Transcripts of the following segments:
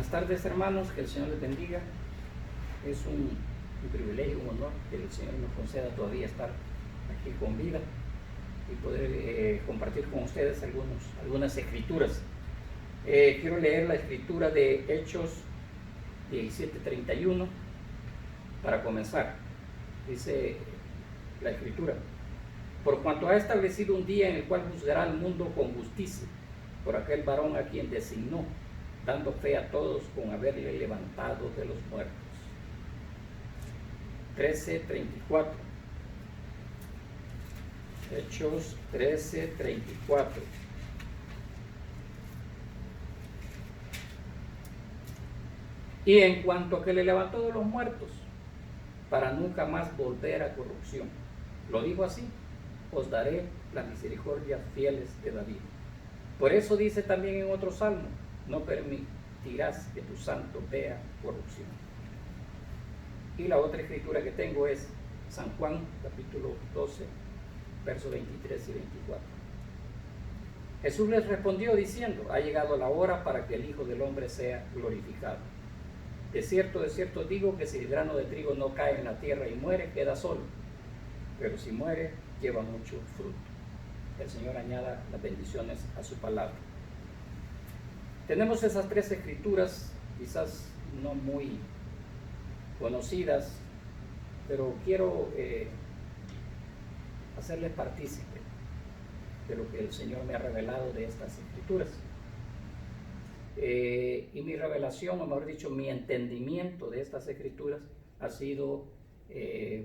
Buenas tardes, hermanos, que el Señor les bendiga. Es un privilegio, un honor que el Señor nos conceda todavía estar aquí con vida y poder compartir con ustedes algunas escrituras. Quiero leer la escritura de Hechos 17:31 para comenzar. Dice la escritura: por cuanto ha establecido un día en el cual juzgará al mundo con justicia por aquel varón a quien designó, dando fe a todos con haberle levantado de los muertos. 13:34. Hechos 13:34. Y en cuanto a que le levantó de los muertos, para nunca más volver a corrupción, lo dijo así: os daré las misericordias fieles de David. Por eso dice también en otro salmo: no permitirás que tu santo vea corrupción. Y la otra escritura que tengo es San Juan, capítulo 12, versos 23 y 24. Jesús les respondió diciendo: ha llegado la hora para que el Hijo del Hombre sea glorificado. De cierto digo que si el grano de trigo no cae en la tierra y muere, queda solo, pero si muere, lleva mucho fruto. El Señor añada las bendiciones a su palabra. Tenemos esas tres escrituras, quizás no muy conocidas, pero quiero hacerles partícipe de lo que el Señor me ha revelado de estas escrituras. Y mi revelación, o mejor dicho, mi entendimiento de estas escrituras ha sido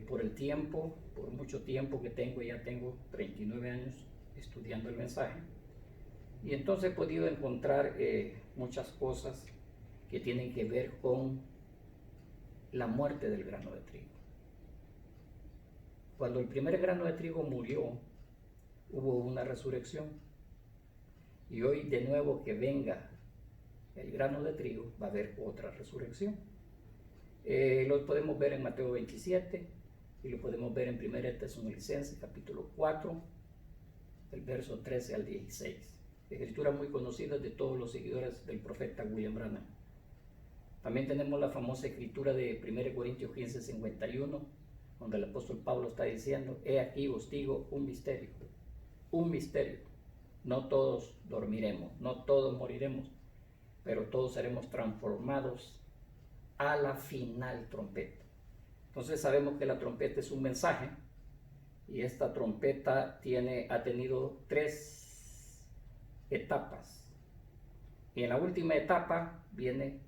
por el tiempo, por mucho tiempo que tengo. Ya tengo 39 años estudiando el mensaje, y entonces he podido encontrar muchas cosas que tienen que ver con la muerte del grano de trigo. Cuando el primer grano de trigo murió, hubo una resurrección, y hoy de nuevo que venga el grano de trigo, va a haber otra resurrección. Lo podemos ver en Mateo 27 y lo podemos ver en 1 Tesalonicenses capítulo 4, el verso 13 al 16. Escritura muy conocida de todos los seguidores del profeta William Branham. También tenemos la famosa escritura de 1 Corintios 15:51, donde el apóstol Pablo está diciendo: he aquí os digo un misterio, no todos dormiremos, no todos moriremos, pero todos seremos transformados a la final trompeta. Entonces sabemos que la trompeta es un mensaje, y esta trompeta ha tenido 3 etapas, y en la última etapa viene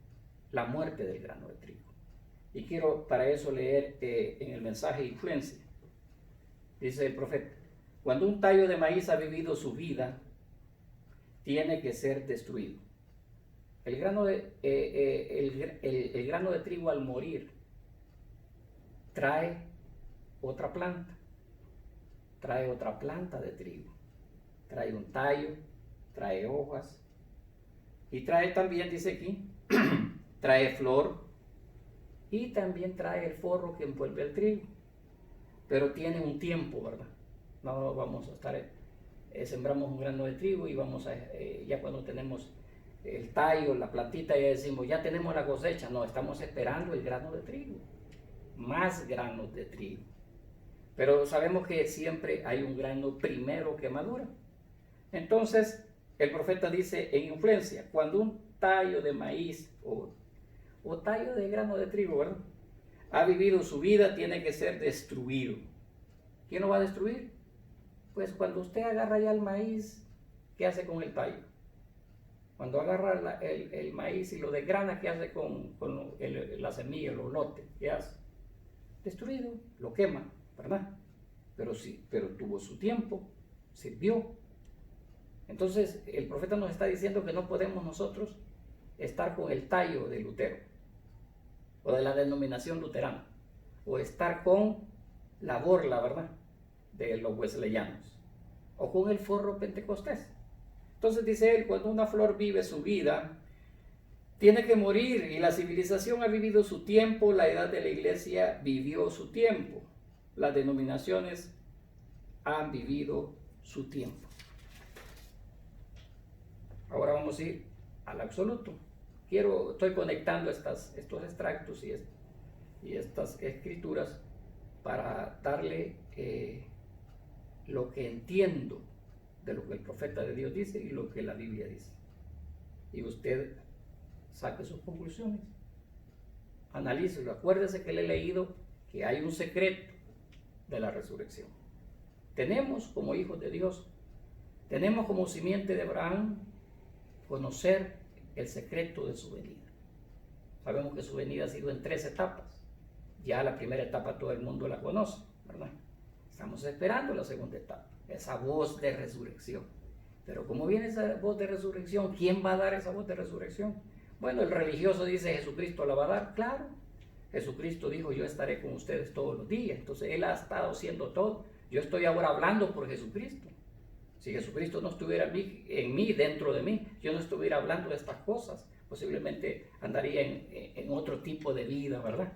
la muerte del grano de trigo. Y quiero para eso leer en el mensaje Influencia. Dice el profeta: cuando un tallo de maíz ha vivido su vida, tiene que ser destruido. El grano de trigo, al morir, trae otra planta de trigo, trae un tallo, trae hojas, y trae también, dice aquí, trae flor, y también trae el forro que envuelve el trigo. Pero tiene un tiempo, ¿verdad? No vamos a estar, sembramos un grano de trigo y vamos a, ya cuando tenemos el tallo, la plantita, ya decimos, ya tenemos la cosecha. No, estamos esperando el grano de trigo, más granos de trigo. Pero sabemos que siempre hay un grano primero que madura. Entonces, el profeta dice en Influencia: cuando un tallo de maíz o tallo de grano de trigo, ¿verdad?, ha vivido su vida, tiene que ser destruido. ¿Quién lo va a destruir? Pues cuando usted agarra ya el maíz, ¿qué hace con el tallo? Cuando agarra el maíz y lo desgrana, ¿qué hace con la semilla, los lotes? ¿Qué hace? Destruido, lo quema, ¿verdad? Pero sí, pero tuvo su tiempo, sirvió. Entonces el profeta nos está diciendo que no podemos nosotros estar con el tallo de Lutero, o de la denominación luterana, o estar con la borla, ¿verdad?, de los wesleyanos, o con el forro pentecostés. Entonces dice él: cuando una flor vive su vida, tiene que morir, y la civilización ha vivido su tiempo, la edad de la iglesia vivió su tiempo, las denominaciones han vivido su tiempo. Ahora vamos a ir al absoluto. estoy conectando estos extractos y estas escrituras para darle lo que entiendo de lo que el profeta de Dios dice y lo que la Biblia dice. Y usted saque sus conclusiones, analícelo. Acuérdese que le he leído que hay un secreto de la resurrección. Tenemos como hijos de Dios, tenemos como simiente de Abraham conocer el secreto de su venida. Sabemos que su venida ha sido en 3 etapas. Ya la primera etapa todo el mundo la conoce, ¿verdad? Estamos esperando la segunda etapa, esa voz de resurrección. Pero ¿cómo viene esa voz de resurrección? ¿Quién va a dar esa voz de resurrección? Bueno, el religioso dice Jesucristo la va a dar. Claro, Jesucristo dijo yo estaré con ustedes todos los días. Entonces Él ha estado haciendo todo. Yo estoy ahora hablando por Jesucristo. Si Jesucristo no estuviera en mí, dentro de mí, yo no estuviera hablando de estas cosas. Posiblemente andaría en otro tipo de vida, ¿verdad?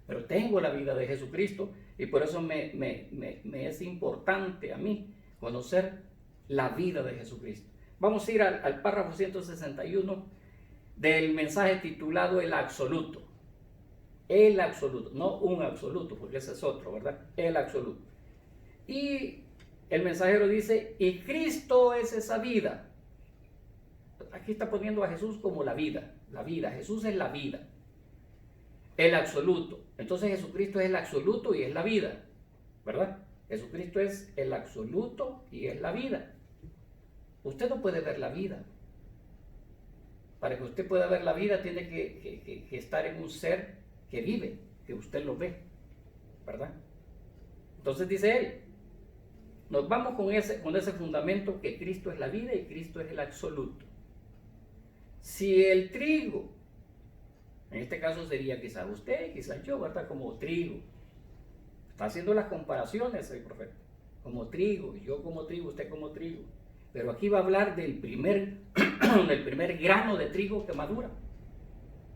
Pero tengo la vida de Jesucristo y por eso me es importante a mí conocer la vida de Jesucristo. Vamos a ir al párrafo 161 del mensaje titulado El Absoluto. El Absoluto, no un absoluto, porque ese es otro, ¿verdad? El Absoluto. Y el mensajero dice, y Cristo es esa vida. Aquí está poniendo a Jesús como la vida, Jesús es la vida, el absoluto. Entonces Jesucristo es el absoluto y es la vida, ¿verdad? Jesucristo es el absoluto y es la vida. Usted no puede ver la vida. Para que usted pueda ver la vida tiene que estar en un ser que vive, que usted lo ve, ¿verdad? Entonces dice él, nos vamos con ese fundamento que Cristo es la vida y Cristo es el absoluto. Si el trigo, en este caso sería quizás usted, quizás yo, ¿verdad? Como trigo. Está haciendo las comparaciones el profeta. Como trigo, yo como trigo, usted como trigo. Pero aquí va a hablar del primer grano de trigo que madura.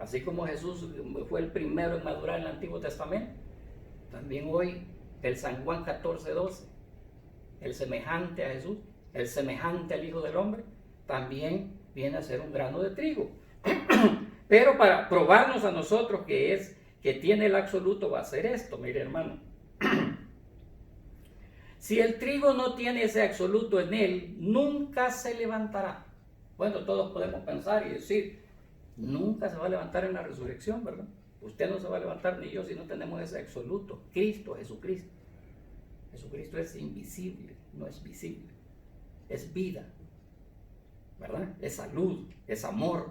Así como Jesús fue el primero en madurar en el Antiguo Testamento, también hoy el San Juan 14:12, el semejante a Jesús, el semejante al Hijo del Hombre, también viene a ser un grano de trigo. Pero para probarnos a nosotros que tiene el absoluto, va a ser esto, mire hermano. Si el trigo no tiene ese absoluto en él, nunca se levantará. Bueno, todos podemos pensar y decir, nunca se va a levantar en la resurrección, ¿verdad? Usted no se va a levantar ni yo si no tenemos ese absoluto. Cristo, Jesucristo. Jesucristo es invisible, no es visible. Es vida, ¿verdad? Es salud, es amor,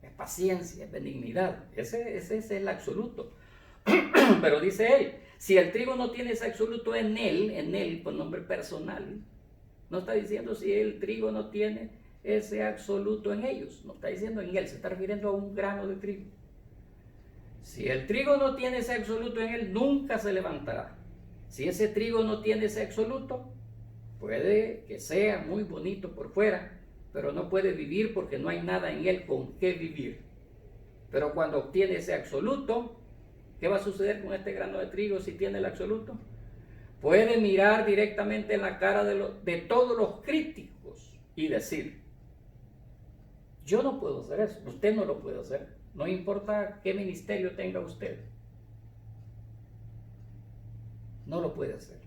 es paciencia, es benignidad. Ese es el absoluto. Pero dice él, si el trigo no tiene ese absoluto en él, por nombre personal, no está diciendo si el trigo no tiene ese absoluto en ellos, no está diciendo en él, se está refiriendo a un grano de trigo. Si el trigo no tiene ese absoluto en él, nunca se levantará. Si ese trigo no tiene ese absoluto, puede que sea muy bonito por fuera, pero no puede vivir porque no hay nada en él con qué vivir. Pero cuando obtiene ese absoluto, ¿qué va a suceder con este grano de trigo si tiene el absoluto? Puede mirar directamente en la cara de todos los críticos y decir, yo no puedo hacer eso, usted no lo puede hacer, no importa qué ministerio tenga usted, no lo puede hacer.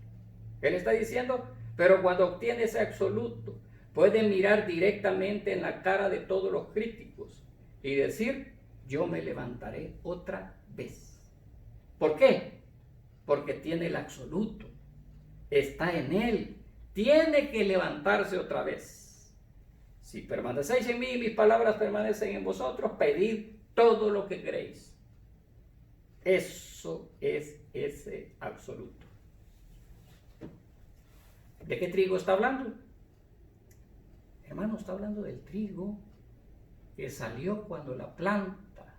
Él está diciendo, pero cuando obtiene ese absoluto, puede mirar directamente en la cara de todos los críticos y decir, yo me levantaré otra vez. ¿Por qué? Porque tiene el absoluto, está en él, tiene que levantarse otra vez. Si permanecéis en mí y mis palabras permanecen en vosotros, pedid todo lo que queréis. Eso es ese absoluto. ¿De qué trigo está hablando? Hermano, está hablando del trigo que salió cuando la planta,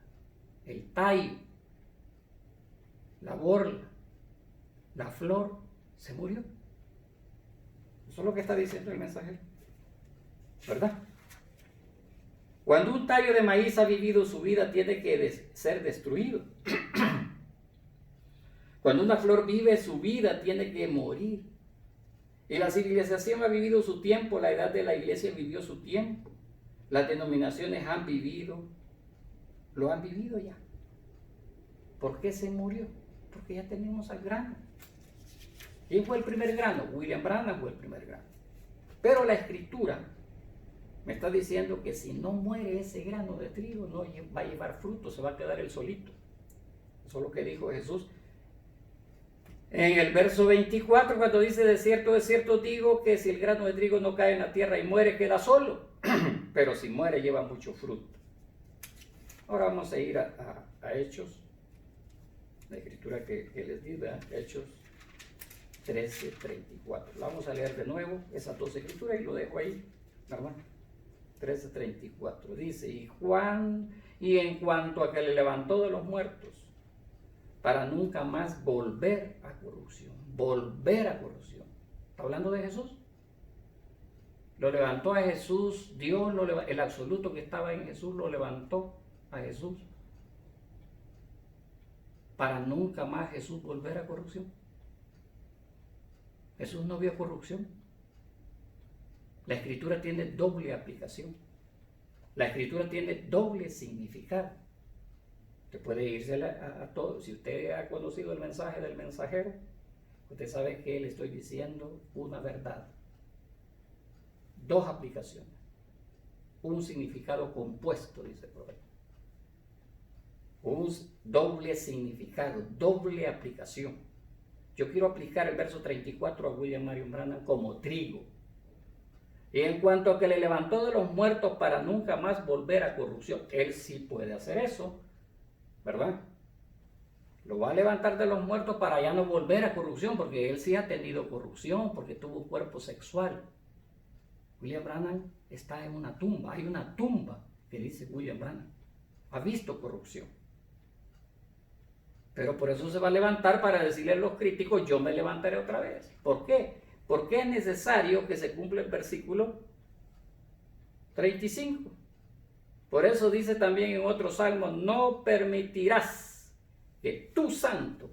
el tallo, la borla, la flor, se murió. Eso es lo que está diciendo el mensajero, ¿verdad? Cuando un tallo de maíz ha vivido su vida, tiene que ser destruido. Cuando una flor vive su vida, tiene que morir. Y la civilización ha vivido su tiempo, la edad de la iglesia vivió su tiempo. Las denominaciones han vivido lo han vivido ya. ¿Por qué se murió? Porque ya tenemos al grano. ¿Quién fue el primer grano? William Branham fue el primer grano. Pero la escritura me está diciendo que si no muere ese grano de trigo, no va a llevar fruto, se va a quedar él solito. Eso es lo que dijo Jesús. En el verso 24, cuando dice, de cierto digo que si el grano de trigo no cae en la tierra y muere, queda solo. Pero si muere, lleva mucho fruto. Ahora vamos a ir a Hechos. La escritura que les di, ¿verdad? Hechos 13:34. La vamos a leer de nuevo, esas dos escrituras, y lo dejo ahí, hermano. 13:34. Dice, y en cuanto a que le levantó de los muertos, para nunca más volver a corrupción. Volver a corrupción. ¿Está hablando de Jesús? Lo levantó a Jesús, Dios, el absoluto que estaba en Jesús, lo levantó a Jesús. Para nunca más Jesús volver a corrupción. Jesús no vio corrupción. La escritura tiene doble aplicación. La escritura tiene doble significado. Usted puede irse a todo. Si usted ha conocido el mensaje del mensajero, usted sabe que le estoy diciendo una verdad. Dos aplicaciones. Un significado compuesto, dice el profeta. Un doble significado, doble aplicación. Yo quiero aplicar el verso 34 a William Marion Branham como trigo. Y en cuanto a que le levantó de los muertos para nunca más volver a corrupción, él sí puede hacer eso, ¿verdad? Lo va a levantar de los muertos para ya no volver a corrupción, porque él sí ha tenido corrupción, porque tuvo un cuerpo sexual. William Branham está en una tumba, hay una tumba que dice William Branham, ha visto corrupción. Pero por eso se va a levantar para decirle a los críticos, yo me levantaré otra vez. ¿Por qué? Porque es necesario que se cumpla el versículo 35. Por eso dice también en otro salmo, no permitirás que tu santo,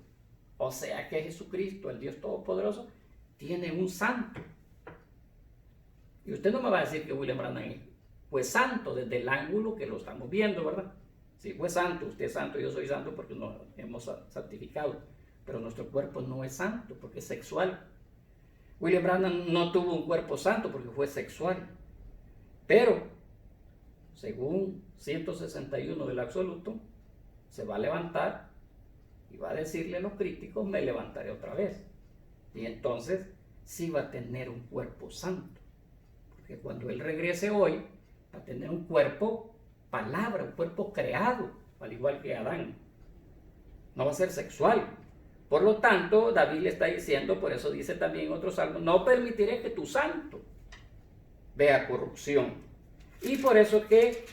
o sea que Jesucristo, el Dios Todopoderoso, tiene un santo. Y usted no me va a decir que William Branham fue santo desde el ángulo que lo estamos viendo, ¿verdad? Sí, fue santo, usted es santo, yo soy santo porque nos hemos santificado, pero nuestro cuerpo no es santo porque es sexual. William Branham no tuvo un cuerpo santo porque fue sexual, pero según 161 del absoluto, se va a levantar y va a decirle a los críticos, me levantaré otra vez. Y entonces sí va a tener un cuerpo santo, porque cuando él regrese hoy, va a tener un cuerpo palabra, un cuerpo creado, al igual que Adán. No va a ser sexual. Por lo tanto, David le está diciendo, por eso dice también en otro salmo, no permitiré que tu santo vea corrupción. Y por eso que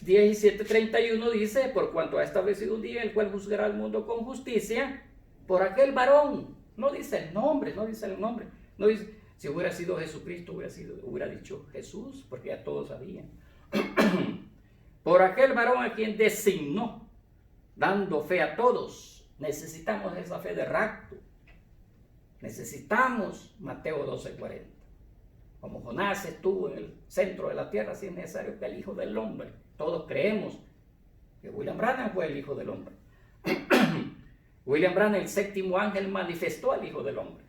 17:31 dice, por cuanto ha establecido un día en el cual juzgará al mundo con justicia, por aquel varón, no dice el nombre, no dice, si hubiera sido Jesucristo, hubiera dicho Jesús, porque ya todos sabían. Por aquel varón a quien designó, dando fe a todos. Necesitamos esa fe de rapto. Necesitamos Mateo 12:40. Como Jonás estuvo en el centro de la tierra, así es necesario que el Hijo del Hombre. Todos creemos que William Branham fue el Hijo del Hombre. William Branham, el séptimo ángel, manifestó al Hijo del Hombre.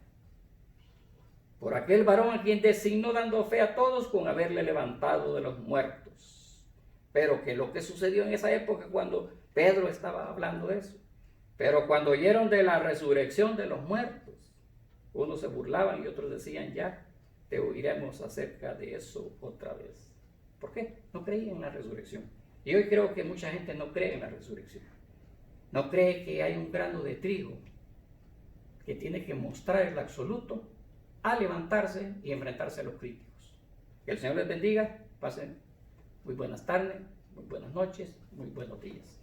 Por aquel varón a quien designó, dando fe a todos con haberle levantado de los muertos. Pero que lo que sucedió en esa época cuando Pedro estaba hablando de eso, pero cuando oyeron de la resurrección de los muertos, unos se burlaban y otros decían, ya te oiremos acerca de eso otra vez. ¿Por qué? No creían en la resurrección. Y hoy creo que mucha gente no cree en la resurrección. No cree que hay un grano de trigo que tiene que mostrar el absoluto a levantarse y enfrentarse a los críticos. Que el Señor les bendiga, pasen muy buenas tardes, muy buenas noches, muy buenos días.